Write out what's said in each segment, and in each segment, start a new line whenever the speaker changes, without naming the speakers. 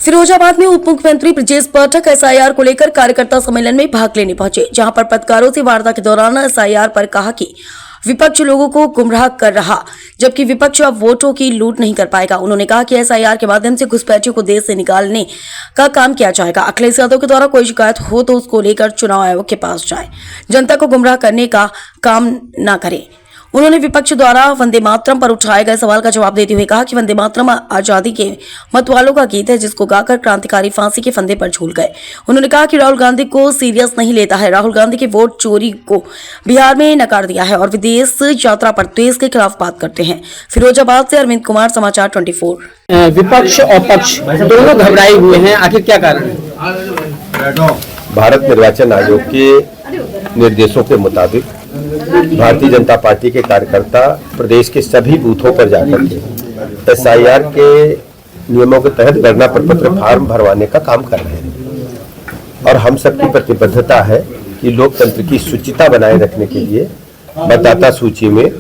फिरोजाबाद में उप मुख्यमंत्री ब्रजेश पाठक एसआईआर को लेकर कार्यकर्ता सम्मेलन में भाग लेने पहुंचे, जहां पर पत्रकारों से वार्ता के दौरान एसआईआर पर कहा कि विपक्ष लोगों को गुमराह कर रहा, जबकि विपक्ष अब वोटों की लूट नहीं कर पाएगा। उन्होंने कहा कि एसआईआर के माध्यम से घुसपैठियों को देश से निकालने का काम किया जाएगा। अखिलेश यादव के द्वारा कोई शिकायत हो तो उसको लेकर चुनाव आयोग के पास जाए, जनता को गुमराह करने का काम न करे। उन्होंने विपक्ष द्वारा वंदे मातरम पर उठाए गए सवाल का जवाब देते हुए कहा कि वंदे मातरम आजादी के मतवालों का गीत है, जिसको गाकर क्रांतिकारी फांसी के फंदे पर झूल गए। उन्होंने कहा कि राहुल गांधी को सीरियस नहीं लेता है। राहुल गांधी के वोट चोरी को बिहार में नकार दिया है और विदेश यात्रा पर देश के खिलाफ बात करते हैं। फिरोजाबाद से अरविंद कुमार, समाचार 24।
विपक्ष और पक्ष दोनों घबराए हुए हैं, आखिर क्या कारण है?
भारत निर्वाचन आयोग के निर्देशों के मुताबिक भारतीय जनता पार्टी के कार्यकर्ता प्रदेश के सभी बूथों पर जाकर के एसआईआर के नियमों के तहत गणना प्रपत्र फार्म भरवाने का काम कर रहे हैं और हम सबकी प्रतिबद्धता है कि लोकतंत्र की शुचिता बनाए रखने के लिए मतदाता सूची में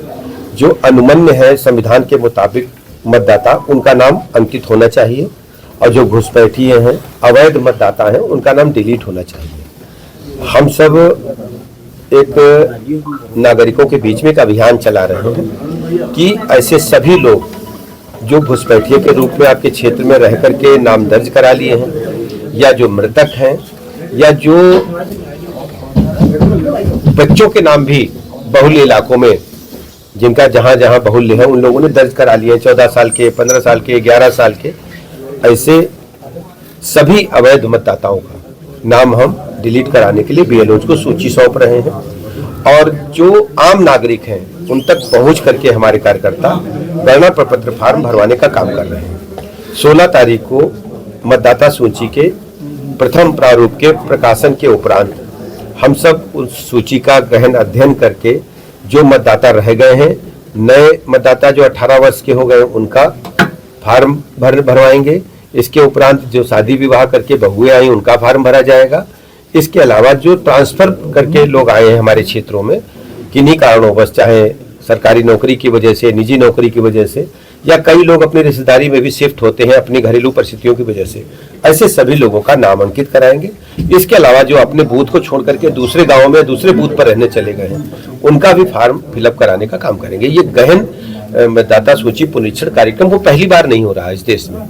जो अनुमन्य है संविधान के मुताबिक मतदाता, उनका नाम अंकित होना चाहिए और जो घुसपैठिए हैं, अवैध मतदाता हैं, उनका नाम डिलीट होना चाहिए। हम सब एक नागरिकों के बीच में एक अभियान चला रहे हैं कि ऐसे सभी लोग जो घुसपैठिए के रूप में आपके क्षेत्र में रह करके नाम दर्ज करा लिए हैं, या जो मृतक हैं, या जो बच्चों के नाम भी बहुल्य इलाकों में जिनका जहां जहां बहुल्य है उन लोगों ने दर्ज करा लिए हैं, 14 साल के, 15 साल के, 11 साल के, ऐसे सभी अवैध मतदाताओं का नाम हम डिलीट कराने के लिए बीएलओज को सूची सौंप रहे हैं और जो आम नागरिक हैं उन तक पहुंच करके हमारे कार्यकर्ता गणना प्रपत्र फार्म भरवाने का काम कर रहे हैं। 16 तारीख को मतदाता सूची के प्रथम प्रारूप के प्रकाशन के उपरांत हम सब उस सूची का गहन अध्ययन करके जो मतदाता रह गए हैं, नए मतदाता जो 18 वर्ष के हो गए, उनका फार्म भरवाएंगे। इसके उपरांत जो शादी विवाह करके बहुएं आई, उनका फार्म भरा जाएगा। इसके अलावा जो ट्रांसफर करके लोग आए हैं हमारे क्षेत्रों में किन्हीं कारणों, चाहे सरकारी नौकरी की वजह से, निजी नौकरी की वजह से, या कई लोग अपनी रिश्तेदारी में भी शिफ्ट होते हैं अपनी घरेलू परिस्थितियों की वजह से, ऐसे सभी लोगों का नाम अंकित कराएंगे। इसके अलावा जो अपने बूथ को छोड़ करके दूसरे गाँव में दूसरे बूथ पर रहने चले गए हैं, उनका भी फार्म फिलअप कराने का काम करेंगे। ये गहन मतदाता सूची पुनरीक्षण कार्यक्रम वो पहली बार नहीं हो रहा है इस देश में,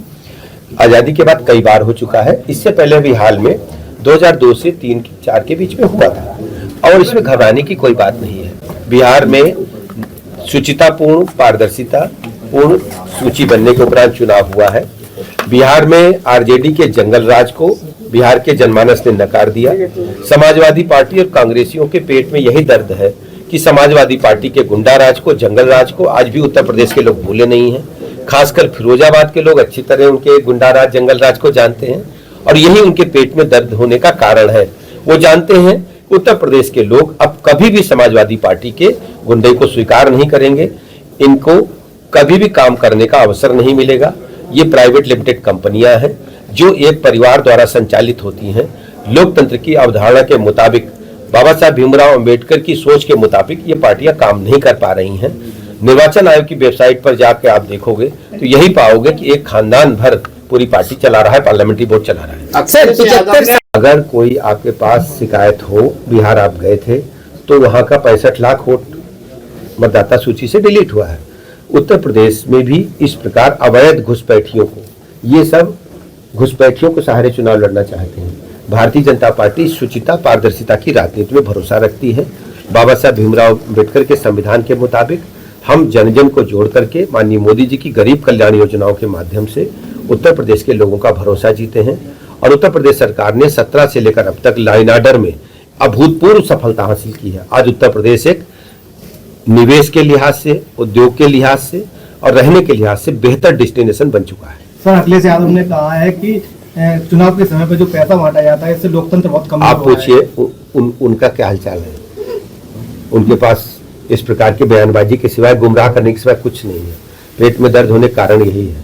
आजादी के बाद कई बार हो चुका है। इससे पहले भी हाल में 2002 से 3-4 के बीच में हुआ था और इसमें घबराने की कोई बात नहीं है। बिहार में शुचितापूर्ण, पारदर्शिता पूर्ण सूची बनने के उपरांत चुनाव हुआ है। बिहार में आरजेडी के जंगल राज को बिहार के जनमानस ने नकार दिया। समाजवादी पार्टी और कांग्रेसियों के पेट में यही दर्द है कि समाजवादी पार्टी के गुंडा राज को, जंगल राज को आज भी उत्तर प्रदेश के लोग भूले नहीं हैं। खासकर फिरोजाबाद के लोग अच्छी तरह उनके गुंडा राज, जंगल राज को जानते हैं और यही उनके पेट में दर्द होने का कारण है। वो जानते हैं उत्तर प्रदेश के लोग अब कभी भी समाजवादी पार्टी के गुंडे को स्वीकार नहीं करेंगे, इनको कभी भी काम करने का अवसर नहीं मिलेगा। ये प्राइवेट लिमिटेड कंपनियां हैं जो एक परिवार द्वारा संचालित होती हैं। लोकतंत्र की अवधारणा के मुताबिक, बाबा साहब भीमराव अंबेडकर की सोच के मुताबिक ये पार्टियां काम नहीं कर पा रही हैं। निर्वाचन आयोग की वेबसाइट पर जाकर आप देखोगे तो यही पाओगे कि एक खानदान भर पूरी पार्टी चला रहा है, पार्लियामेंट्री बोर्ड चला रहा है।
अक्सर
अगर कोई आपके पास शिकायत हो, बिहार आप गए थे तो वहां का 65 लाख वोट मतदाता सूची से डिलीट हुआ है। उत्तर प्रदेश में भी इस प्रकार अवैध घुसपैठियों को, ये सब घुसपैठियों के सहारे चुनाव लड़ना चाहते हैं। भारतीय जनता पार्टी शुचिता, पारदर्शिता की राजनीति में भरोसा रखती है। बाबा साहब भीमराव अम्बेडकर के संविधान के मुताबिक हम जन जन को जोड़ करके माननीय मोदी जी की गरीब कल्याण योजनाओं के माध्यम से उत्तर प्रदेश के लोगों का भरोसा जीते हैं और उत्तर प्रदेश सरकार ने 17 से लेकर अब तक लॉ एंड ऑर्डर में अभूतपूर्व सफलता हासिल की है। आज उत्तर प्रदेश एक निवेश के लिहाज से, उद्योग के लिहाज से और रहने के लिहाज से बेहतर डेस्टिनेशन बन चुका है।
सर, अखिलेश यादव ने कहा है कि चुनाव के समय पर जो पैसा बांटा जाता है इससे लोकतंत्र बहुत कम।
आप पूछिए उनका क्या हालचाल है। उनके पास इस प्रकार की बयानबाजी के सिवाय, गुमराह करने के सिवाय कुछ नहीं है। पेट में दर्द होने का कारण यही है।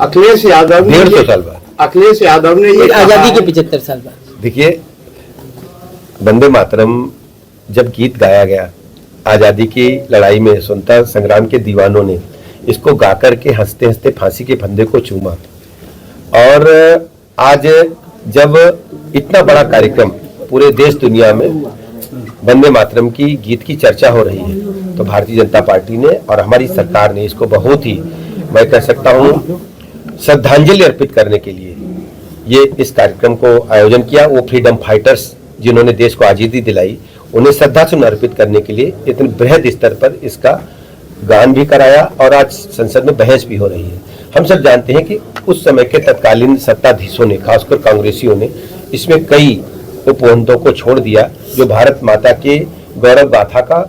अखिलेश यादव ने
150 साल बाद,
अखिलेश यादव ने ये आजादी के 75 साल बाद,
देखिए वंदे मातरम जब गीत गाया गया आजादी की लड़ाई में, स्वतंत्रता संग्राम के दीवानों ने इसको गा करके हंसते हंसते फांसी के फंदे को चूमा। और आज जब इतना बड़ा कार्यक्रम पूरे देश दुनिया में वंदे मातरम की गीत की चर्चा हो रही है, तो भारतीय जनता पार्टी ने और हमारी सरकार ने इसको बहुत ही, मैं कह सकता हूँ, श्रद्धांजलि अर्पित करने के लिए ये इस कार्यक्रम को आयोजन किया। वो फ्रीडम फाइटर्स जिन्होंने देश को आज़ादी दिलाई, उन्हें श्रद्धासुमन अर्पित करने के लिए इतने बृहद स्तर पर इसका गान भी कराया और आज संसद में बहस भी हो रही है। हम सब जानते हैं कि उस समय के तत्कालीन सत्ताधीशों ने, खासकर कांग्रेसियों ने, इसमें कई उपवंतों को छोड़ दिया जो भारत माता के गौरव गाथा का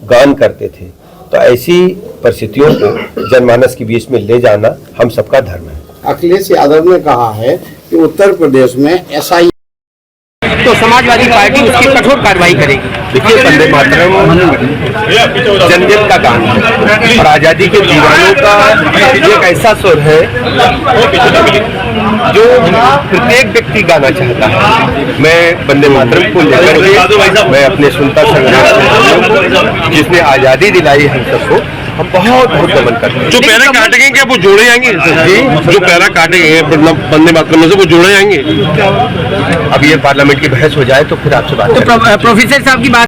गान करते थे। तो ऐसी परिस्थितियों को जनमानस के बीच में ले जाना हम सबका धर्म है।
अखिलेश यादव ने कहा है कि उत्तर प्रदेश में SI
तो समाजवादी पार्टी उसकी कठोर कार्रवाई करेगी।
देखिए, वंदे मातरम जन का गान है और आजादी के दीवानों का एक ऐसा सुर है जो प्रत्येक व्यक्ति गाना चाहता है। मैं वंदे मातरम को लेकर के मैं अपने सुनता संग्राम जिसने आजादी दिलाई हम सबको, हम बहुत बहुत नमन करते हैं।
जो पहला काटेंगे क्या वो जोड़े जाएंगे? जो पहला काटेंगे वंदे मातरम में से वो जोड़े जाएंगे?
अब ये पार्लियामेंट की बहस हो जाए तो फिर आपसे बात
तो प्रोफेसर साहब की बात